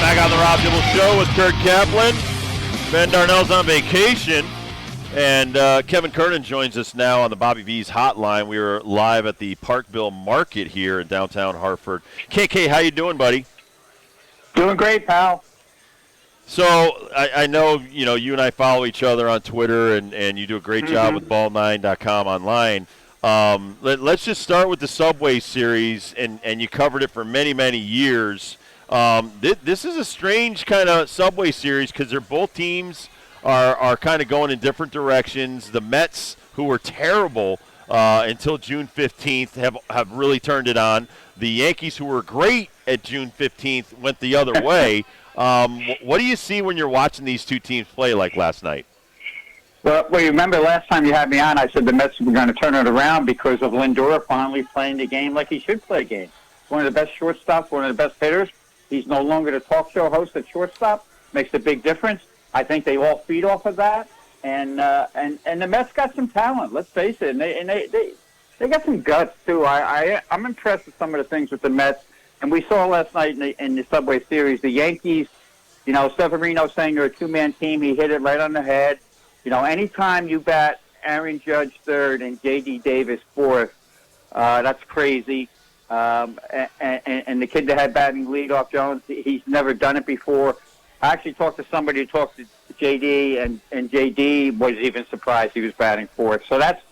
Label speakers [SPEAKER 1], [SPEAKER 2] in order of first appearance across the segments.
[SPEAKER 1] Back on the Rob Dibble Show with Kurt Kaplan. Ben Darnell's on vacation, and Kevin Kernan joins us now on the Bobby V's hotline. We are live at the Parkville Market here in downtown Hartford. KK, how you doing, buddy?
[SPEAKER 2] Doing great, pal.
[SPEAKER 1] So I know you and I follow each other on Twitter, and you do a great job with ball9.com online. Let's just start with the Subway Series, and you covered it for many, many years. This is a strange kind of Subway Series because they're both teams are kind of going in different directions. The Mets, who were terrible until June 15th, have really turned it on. The Yankees, who were great at June 15th, went the other way. What do you see when you're watching these two teams play like last night?
[SPEAKER 2] Well, you remember last time you had me on, I said the Mets were going to turn it around because of Lindor finally playing the game like he should play a game. One of the best shortstops, one of the best hitters. He's no longer the talk show host at shortstop. Makes a big difference. I think they all feed off of that. And the Mets got some talent. Let's face it. And they got some guts too. I'm impressed with some of the things with the Mets. And we saw last night in the Subway Series, the Yankees. Severino saying they're a two-man team. He hit it right on the head. Anytime you bat Aaron Judge third and J.D. Davis fourth, that's crazy. And the kid that had batting leadoff, Jones, he's never done it before. I actually talked to somebody who talked to J.D., and J.D. was even surprised he was batting fourth. So that's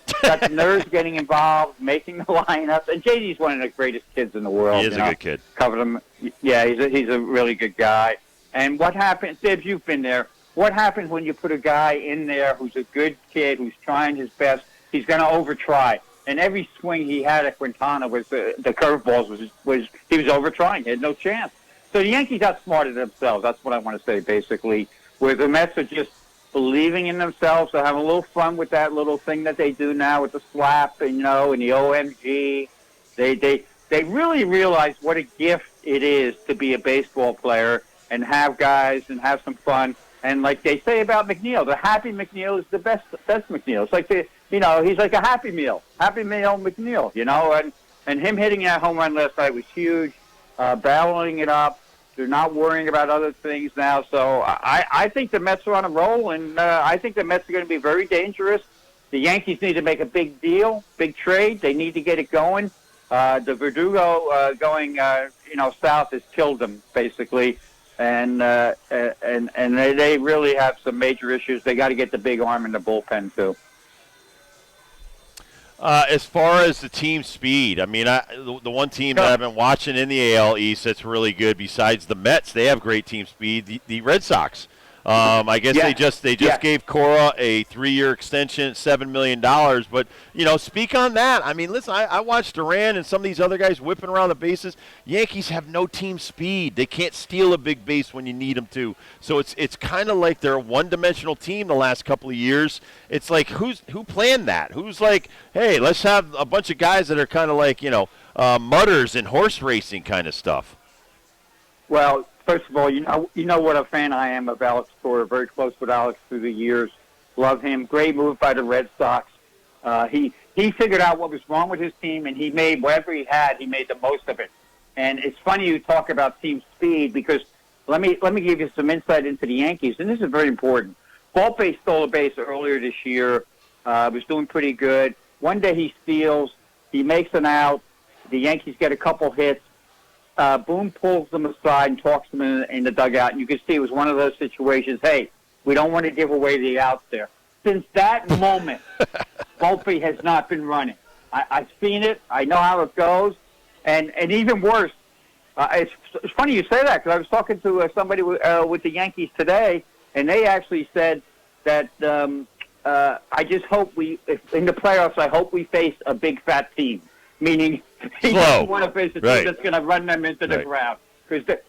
[SPEAKER 2] nerves getting involved, making the lineup. And J.D.'s one of the greatest kids in the world.
[SPEAKER 1] He is a good kid.
[SPEAKER 2] Covered him. Yeah, he's a really good guy. And what happens, Dibs, you've been there. What happens when you put a guy in there who's a good kid, who's trying his best? He's going to over-try. And every swing he had at Quintana was the curveballs was he was over-trying. He had no chance. So the Yankees outsmarted themselves. That's what I want to say, basically. Where the Mets are just believing in themselves. They're having a little fun with that little thing that they do now with the slap, and the OMG. They really realize what a gift it is to be a baseball player and have guys and have some fun. And like they say about McNeil, the happy McNeil is the best McNeil. It's like he's like a Happy Meal McNeil, and him hitting that home run last night was huge, battling it up. They're not worrying about other things now. So I think the Mets are on a roll, and I think the Mets are going to be very dangerous. The Yankees need to make a big deal, big trade. They need to get it going. The Verdugo going south has killed them, basically. And they really have some major issues. They got to get the big arm in the bullpen, too.
[SPEAKER 1] As far as the team speed, I mean, the one team that I've been watching in the AL East that's really good, besides the Mets, they have great team speed, the Red Sox. I guess they just gave Cora a 3-year extension at $7 million. But, speak on that. I mean, listen, I watched Duran and some of these other guys whipping around the bases. Yankees have no team speed. They can't steal a big base when you need them to. So it's kind of like they're a one-dimensional team the last couple of years. It's like who planned that? Who's like, hey, let's have a bunch of guys that are kind of like, mutters and horse racing kind of stuff.
[SPEAKER 2] Well, first of all, you know what a fan I am of Alex Cora. Very close with Alex through the years. Love him. Great move by the Red Sox. He figured out what was wrong with his team, and he made whatever he had. He made the most of it. And it's funny you talk about team speed because let me give you some insight into the Yankees, and this is very important. Volpe stole a base earlier this year. Was doing pretty good. One day he steals. He makes an out. The Yankees get a couple hits. Boone pulls them aside and talks to them in the dugout, and you can see it was one of those situations, hey, we don't want to give away the outs there. Since that moment, Volpe has not been running. I've seen it. I know how it goes. And even worse, it's funny you say that because I was talking to somebody with the Yankees today, and they actually said that I just hope in the playoffs, I hope we face a big fat team, meaning he doesn't want to face a team that's going to run them into the ground. Because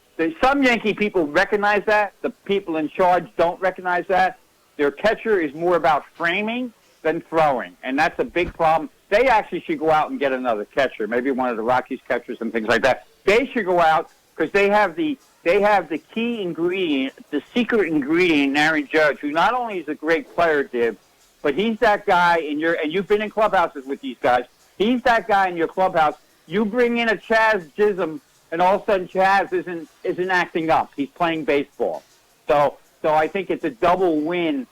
[SPEAKER 2] some Yankee people recognize that. The people in charge don't recognize that. Their catcher is more about framing than throwing, and that's a big problem. They actually should go out and get another catcher, maybe one of the Rockies catchers and things like that. They should go out because they have the key ingredient, the secret ingredient in Aaron Judge, who not only is a great player, Dib, but he's that guy and you've been in clubhouses with these guys. He's that guy in your clubhouse. You bring in a Chaz Chisholm and all of a sudden Chaz isn't acting up. He's playing baseball. So I think it's a double win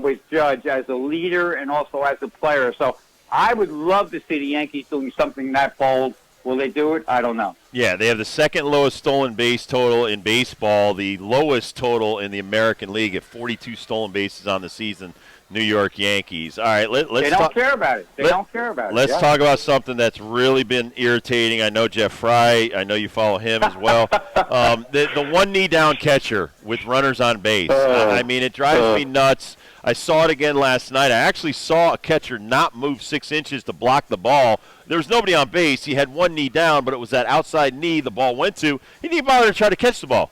[SPEAKER 2] with Judge as a leader and also as a player. So I would love to see the Yankees doing something that bold. Will they do it? I don't know.
[SPEAKER 1] Yeah, they have the second lowest stolen base total in baseball, the lowest total in the American League at 42 stolen bases on the season. New York Yankees. All right, let's
[SPEAKER 2] They don't care about it. They don't care about it.
[SPEAKER 1] Let's talk about something that's really been irritating. I know Jeff Fry. I know you follow him as well. The one knee down catcher with runners on base. I mean, it drives me nuts. I saw it again last night. I actually saw a catcher not move 6 inches to block the ball. There was nobody on base. He had one knee down, but it was that outside knee the ball went to. He didn't bother to try to catch the ball.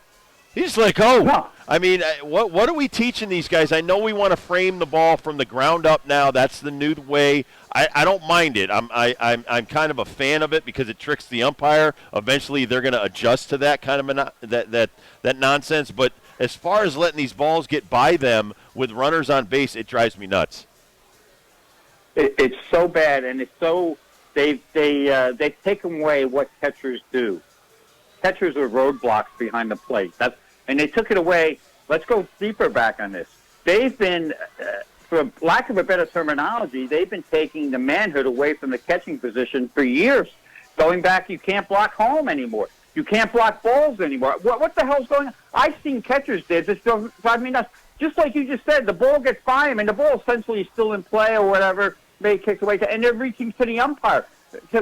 [SPEAKER 1] He's like, oh.
[SPEAKER 2] No.
[SPEAKER 1] I mean, what are we teaching these guys? I know we want to frame the ball from the ground up now. That's the new way. I don't mind it. I'm kind of a fan of it because it tricks the umpire. Eventually, they're going to adjust to that kind of that nonsense. But as far as letting these balls get by them with runners on base, it drives me nuts.
[SPEAKER 2] It's so bad, and it's so they've taken away what catchers do. Catchers are roadblocks behind the plate. And they took it away. Let's go deeper back on this. They've been, for lack of a better terminology, they've been taking the manhood away from the catching position for years. Going back, you can't block home anymore. You can't block balls anymore. What the hell's going on? I've seen catchers did this drive me nuts. Just like you just said, the ball gets by him, and the ball essentially is still in play or whatever, maybe kicked away, and they're reaching to the umpire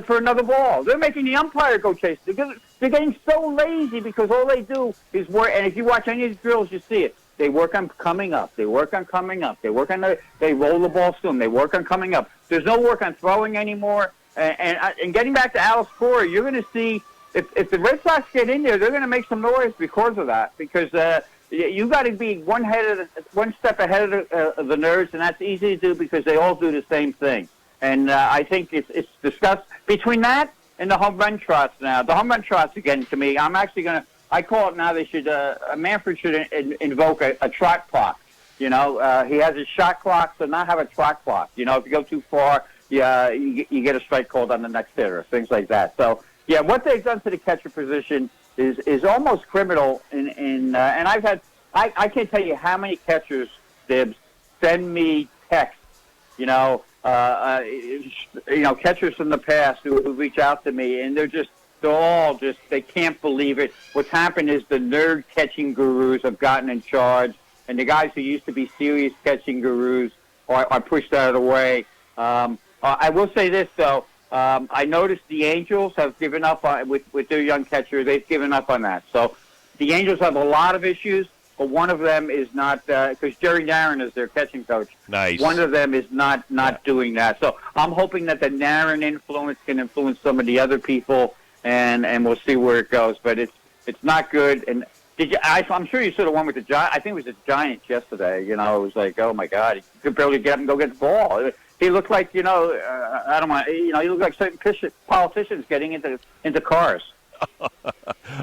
[SPEAKER 2] for another ball. They're making the umpire go chase it because they're getting so lazy because all they do is work. And if you watch any of these drills, you see it. They work on coming up. They work on coming up. They work on they roll the ball soon. They work on coming up. There's no work on throwing anymore. And getting back to Alex Cora, you're going to see if the Red Sox get in there, they're going to make some noise because of that. Because you got to be one step ahead of the Nerds, and that's easy to do because they all do the same thing. And I think it's discussed between that and the home run trots now. The home run trots, again, to me, I'm actually going to, I call it now, they should, Manfred should invoke a trot clock. You know, he has his shot clock, so now have a trot clock. You know, if you go too far, you get a strike called on the next hitter, things like that. So, yeah, what they've done to the catcher position is almost criminal. And I've had, I can't tell you how many catchers, Dibs, send me texts, catchers from the past who reach out to me, and they can't believe it. What's happened is the nerd catching gurus have gotten in charge, and the guys who used to be serious catching gurus are pushed out of the way. I will say this, though. I noticed the Angels have given up on, with their young catcher. They've given up on that. So the Angels have a lot of issues. But one of them is not, because Jerry Narron is their catching coach.
[SPEAKER 1] Nice.
[SPEAKER 2] One of them is not doing that. So I'm hoping that the Narron influence can influence some of the other people, and we'll see where it goes. But it's not good. And I'm sure you saw the one with the Giants. I think it was the Giants yesterday. It was like, oh my God, he could barely get up and go get the ball. He looked like, I don't want, he looked like certain politicians getting into cars.
[SPEAKER 1] All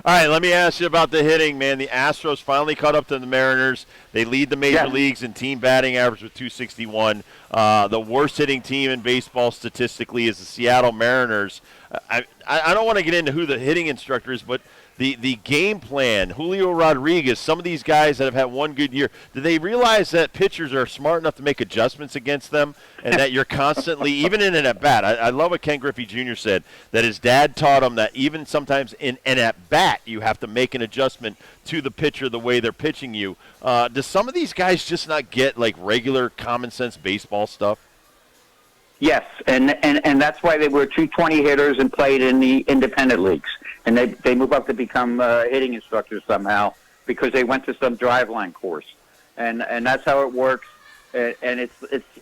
[SPEAKER 1] right, let me ask you about the hitting, man. The Astros finally caught up to the Mariners. They lead the major leagues in team batting average with 261. The worst hitting team in baseball statistically is the Seattle Mariners. I don't want to get into who the hitting instructor is, but the game plan, Julio Rodriguez, some of these guys that have had one good year, do they realize that pitchers are smart enough to make adjustments against them and that you're constantly, even in an at-bat, I love what Ken Griffey Jr. said, that his dad taught him that even sometimes in an at-bat you have to make an adjustment to the pitcher the way they're pitching you. Do some of these guys just not get like regular common sense baseball stuff?
[SPEAKER 2] Yes, and that's why they were 220 hitters and played in the independent leagues. And they move up to become hitting instructors somehow because they went to some driveline course, and that's how it works. And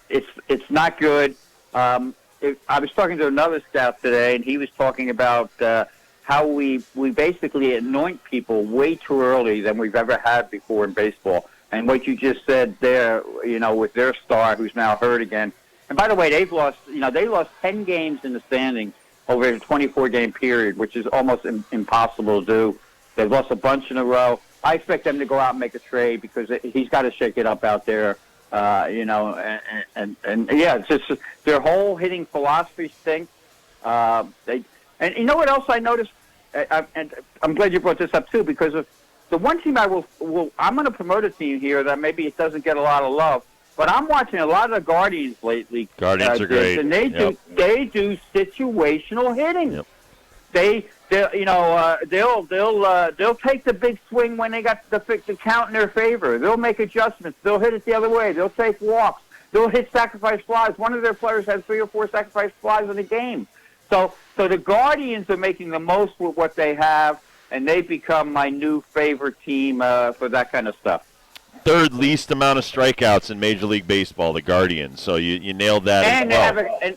[SPEAKER 2] it's not good. I was talking to another scout today, and he was talking about how we basically anoint people way too early than we've ever had before in baseball. And what you just said there, with their star who's now hurt again. And by the way, they lost 10 games in the standings over a 24-game period, which is almost impossible to do. They've lost a bunch in a row. I expect them to go out and make a trade because he's got to shake it up out there, it's just their whole hitting philosophy stinks. And you know what else I noticed? and I'm glad you brought this up too, because of the one team I'm going to promote a team here that maybe it doesn't get a lot of love, but I'm watching a lot of the Guardians lately.
[SPEAKER 1] Guardians are great,
[SPEAKER 2] and they do situational hitting.
[SPEAKER 1] Yep.
[SPEAKER 2] They'll take the big swing when they got the count in their favor. They'll make adjustments. They'll hit it the other way. They'll take walks. They'll hit sacrifice flies. One of their players had 3 or 4 sacrifice flies in a game. So the Guardians are making the most with what they have, and they've become my new favorite team for that kind of stuff.
[SPEAKER 1] Third least amount of strikeouts in Major League Baseball, the Guardians. So you nailed that
[SPEAKER 2] and
[SPEAKER 1] as well.
[SPEAKER 2] And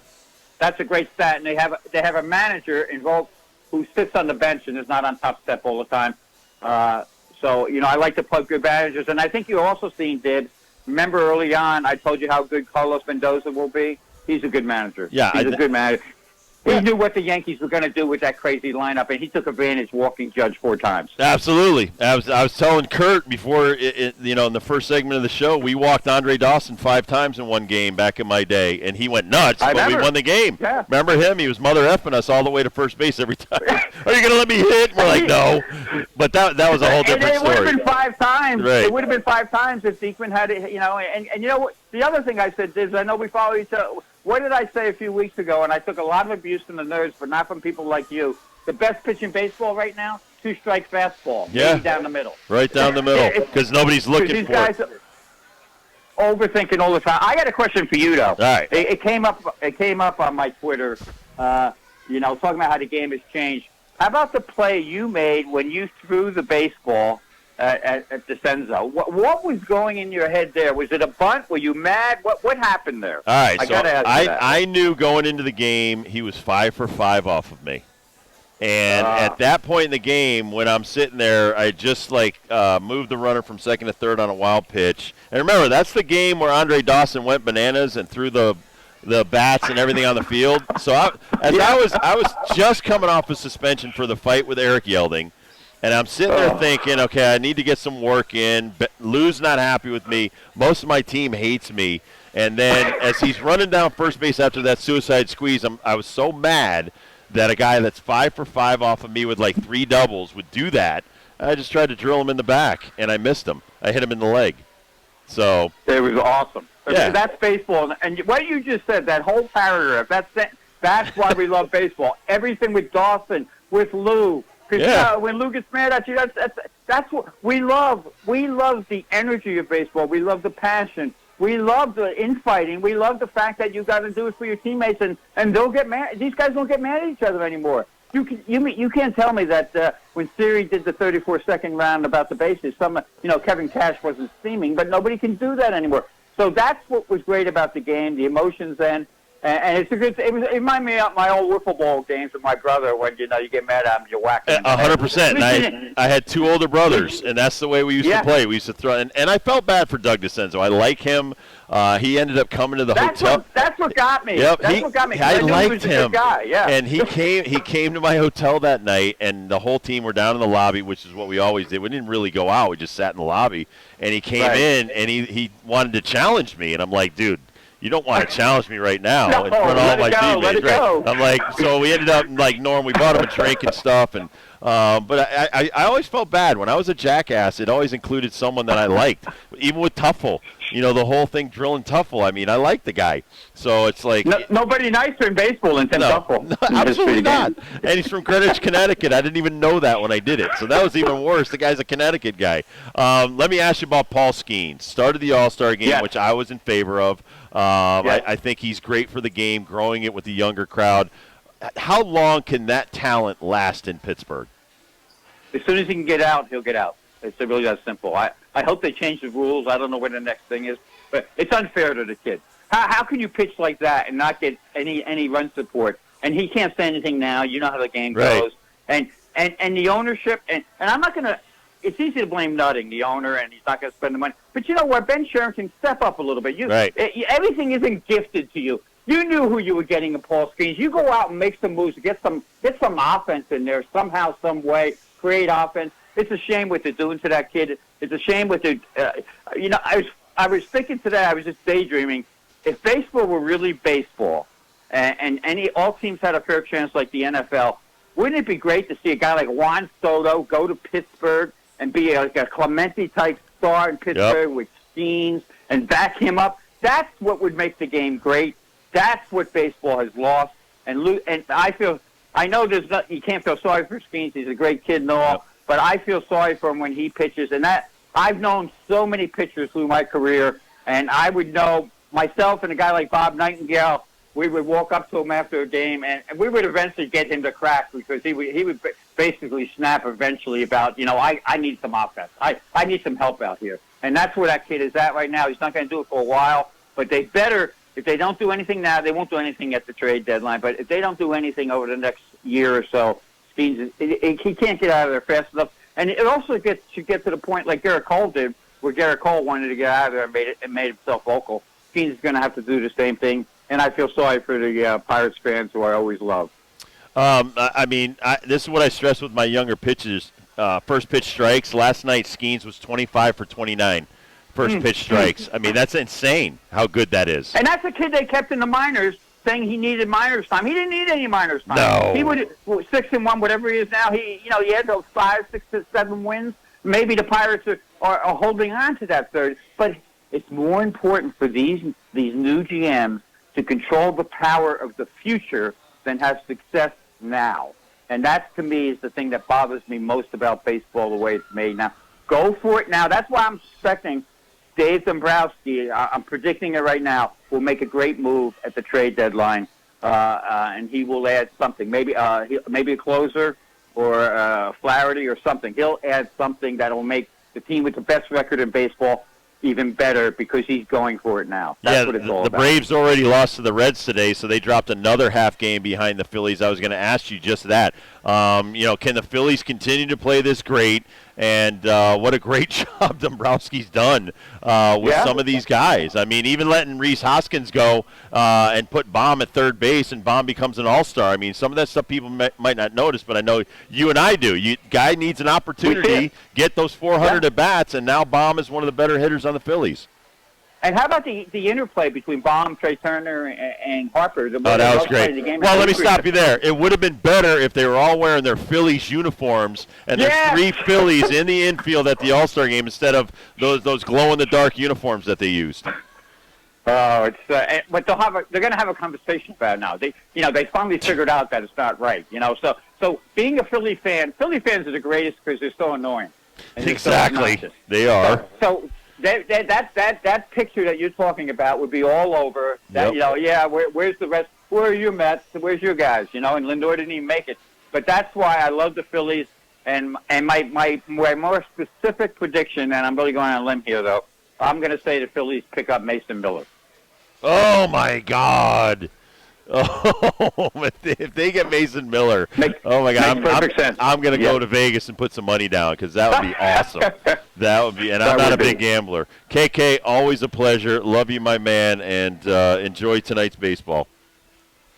[SPEAKER 2] that's a great stat. And they have a manager involved who sits on the bench and is not on top step all the time. So I like to plug good managers. And I think you also seen, Dibs, remember early on I told you how good Carlos Mendoza will be? He's a good manager.
[SPEAKER 1] Yeah,
[SPEAKER 2] He's a good manager. He knew what the Yankees were going to do with that crazy lineup, and he took advantage walking Judge 4 times.
[SPEAKER 1] Absolutely. I was telling Kurt before, in the first segment of the show, we walked Andre Dawson 5 times in one game back in my day, and he went nuts, but we won the game.
[SPEAKER 2] Yeah.
[SPEAKER 1] Remember him? He was mother effing us all the way to first base every time. Are you going to let me hit? And we're like, no. But that was a whole different story.
[SPEAKER 2] It would have been 5 times.
[SPEAKER 1] Right.
[SPEAKER 2] It would have been 5 times if Diekman had it, and you know what? The other thing I said is I know we follow each other. What did I say a few weeks ago? And I took a lot of abuse from the nerds, but not from people like you. The best pitch in baseball right now, 2-strike fastball.
[SPEAKER 1] Yeah.
[SPEAKER 2] Maybe down the middle.
[SPEAKER 1] Right down the middle, because nobody's looking for it.
[SPEAKER 2] These guys overthinking all the time. I got a question for you, though.
[SPEAKER 1] All right.
[SPEAKER 2] It came up on my Twitter, talking about how the game has changed. How about the play you made when you threw the baseball at DeCenzo? What was going in your head there? Was it a bunt? Were you mad? What happened there?
[SPEAKER 1] All right,
[SPEAKER 2] I
[SPEAKER 1] I knew going into the game he was 5 for 5 off of me. And at that point in the game, when I'm sitting there, I just moved the runner from second to third on a wild pitch. And remember, that's the game where Andre Dawson went bananas and threw the bats and everything on the field. So I was just coming off a suspension for the fight with Eric Yelding. And I'm sitting there thinking, okay, I need to get some work in. Lou's not happy with me. Most of my team hates me. And then as he's running down first base after that suicide squeeze, I was so mad that a guy that's 5 for 5 off of me with 3 doubles would do that. I just tried to drill him in the back, and I missed him. I hit him in the leg. So
[SPEAKER 2] it was awesome.
[SPEAKER 1] Yeah.
[SPEAKER 2] That's baseball. And what you just said, that whole paragraph, that's why we love baseball. Everything with Dawson, with Lou. Because when Lou gets mad at you, that's what we love. We love the energy of baseball. We love the passion. We love the infighting. We love the fact that you got to do it for your teammates, and they'll get mad. These guys don't get mad at each other anymore. You can't tell me that when Siri did the 34-second round about the bases, Kevin Cash wasn't steaming, but nobody can do that anymore. So that's what was great about the game, the emotions then. And it's a good. It reminded me of my old wiffle ball games with my brother when you get mad at him, you whack him.
[SPEAKER 1] 100%. I had 2 older brothers, and that's the way we used to play. We used to throw, and I felt bad for Doug DeCenzo. I like him. He ended up coming to the hotel.
[SPEAKER 2] That's what got me.
[SPEAKER 1] Yep,
[SPEAKER 2] that's what got me.
[SPEAKER 1] I liked him.
[SPEAKER 2] A good guy. Yeah.
[SPEAKER 1] And he came to my hotel that night, and the whole team were down in the lobby, which is what we always did. We didn't really go out. We just sat in the lobby. And he came in, and he wanted to challenge me, and I'm like, dude, you don't want to challenge me right now in front of all my teammates.
[SPEAKER 2] Let it go.
[SPEAKER 1] I'm like, so we ended up Norm. We bought him a drink and stuff, and but I always felt bad when I was a jackass. It always included someone that I liked, even with Tuffle. The whole thing drilling Tuffle. I mean, I like the guy, so it's like
[SPEAKER 2] nobody nicer in baseball than Tim Tuffle.
[SPEAKER 1] No, absolutely not. And he's from Greenwich, Connecticut. I didn't even know that when I did it, so that was even worse. The guy's a Connecticut guy. Let me ask you about Paul Skeens. Started the All-Star game, which I was in favor of. I think he's great for the game, growing it with the younger crowd. How long can that talent last in Pittsburgh?
[SPEAKER 2] As soon as he can get out, he'll get out. It's really that simple. I hope they change the rules. I don't know what the next thing is, but it's unfair to the kid. How can you pitch like that and not get any run support? And he can't say anything now. You know how the game goes. And the ownership, and I'm not going to – it's easy to blame Nutting, the owner, and he's not going to spend the money. But you know what? Ben Sherrington, step up a little bit. Everything isn't gifted to you. You knew who you were getting in Paul Skeens. You go out and make some moves, get some offense in there somehow, some way, create offense. It's a shame what they're doing to that kid. It's a shame what they're I was thinking today, I was just daydreaming, if baseball were really baseball and all teams had a fair chance like the NFL, wouldn't it be great to see a guy like Juan Soto go to Pittsburgh and be like a Clemente-type star in Pittsburgh with Skeens and back him up? That's what would make the game great. That's what baseball has lost. And I know you can't feel sorry for Skeens. He's a great kid and all, but I feel sorry for him when he pitches. And I've known so many pitchers through my career, and I would know myself and a guy like Bob Nightingale, we would walk up to him after a game, and we would eventually get him to crack because he would basically snap eventually about, I need some offense. I need some help out here. And that's where that kid is at right now. He's not going to do it for a while, but they better, if they don't do anything now, they won't do anything at the trade deadline, but if they don't do anything over the next year or so, Skeens, he can't get out of there fast enough. And it also should get to the point like Garrett Cole did, where Garrett Cole wanted to get out of there and made himself vocal. Skeens is going to have to do the same thing. And I feel sorry for the Pirates fans who I always love.
[SPEAKER 1] This is what I stress with my younger pitchers. First pitch strikes. Last night, Skeens was 25 for 29. First pitch strikes. I mean, that's insane how good that is.
[SPEAKER 2] And that's a kid they kept in the minors, saying he needed minors time. He didn't need any minors time.
[SPEAKER 1] No.
[SPEAKER 2] He would 6-1, whatever he is now. He had those 5, 6, 7 wins. Maybe the Pirates are holding on to that third. But it's more important for these new GMs to control the power of the future than have success now. And that, to me, is the thing that bothers me most about baseball, the way it's made now. Go for it now. That's why I'm expecting Dave Dombrowski, I'm predicting it right now, will make a great move at the trade deadline, and he will add something. Maybe a closer or Flaherty or something. He'll add something that will make the team with the best record in baseball even better because he's going for it now. That's what it's all about.
[SPEAKER 1] The Braves already lost to the Reds today, so they dropped another half game behind the Phillies. I was going to ask you just that. Can the Phillies continue to play this great? And what a great job Dombrowski's done with some of these guys. I mean, even letting Rhys Hoskins go and put Baum at third base, and Baum becomes an all-star. I mean, some of that stuff people might not notice, but I know you and I do. Guy needs an opportunity, get those 400 at-bats, and now Baum is one of the better hitters on the Phillies.
[SPEAKER 2] And how about the interplay between Baum, Trey Turner, and Harper?
[SPEAKER 1] That was great. Well, let me stop you there. It would have been better if they were all wearing their Phillies uniforms and there's 3 Phillies in the infield at the All-Star game instead of those glow-in-the-dark uniforms that they used.
[SPEAKER 2] Oh, but they're going to have a conversation about it now. They finally figured out that it's not right. So being a Philly fans are the greatest because they're so annoying.
[SPEAKER 1] Exactly,
[SPEAKER 2] so
[SPEAKER 1] they are.
[SPEAKER 2] So that picture that you're talking about would be all over. Where's the rest? Where are your Mets? Where's your guys? And Lindor didn't even make it. But that's why I love the Phillies. And my more specific prediction, and I'm really going on a limb here though, I'm going to say the Phillies pick up Mason Miller.
[SPEAKER 1] Oh my God! Oh, if they get Mason Miller, oh my God, I'm going to go to Vegas and put some money down because that would be awesome. That would be, and I'm not a big gambler. KK, always a pleasure. Love you, my man, and enjoy tonight's baseball.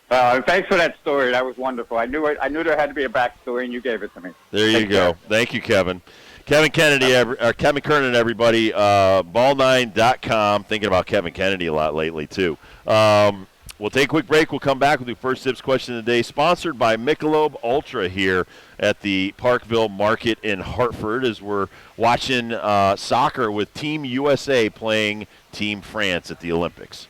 [SPEAKER 2] Thanks for that story. That was wonderful. I knew there had to be a backstory, and you gave it to me.
[SPEAKER 1] There you go. Thank you, Kevin. Kevin Kernan, everybody. Ball9.com. Thinking about Kevin Kennedy a lot lately too. We'll take a quick break. We'll come back with the first Sips question of the day, sponsored by Michelob Ultra here at the Parkville Market in Hartford as we're watching soccer with Team USA playing Team France at the Olympics.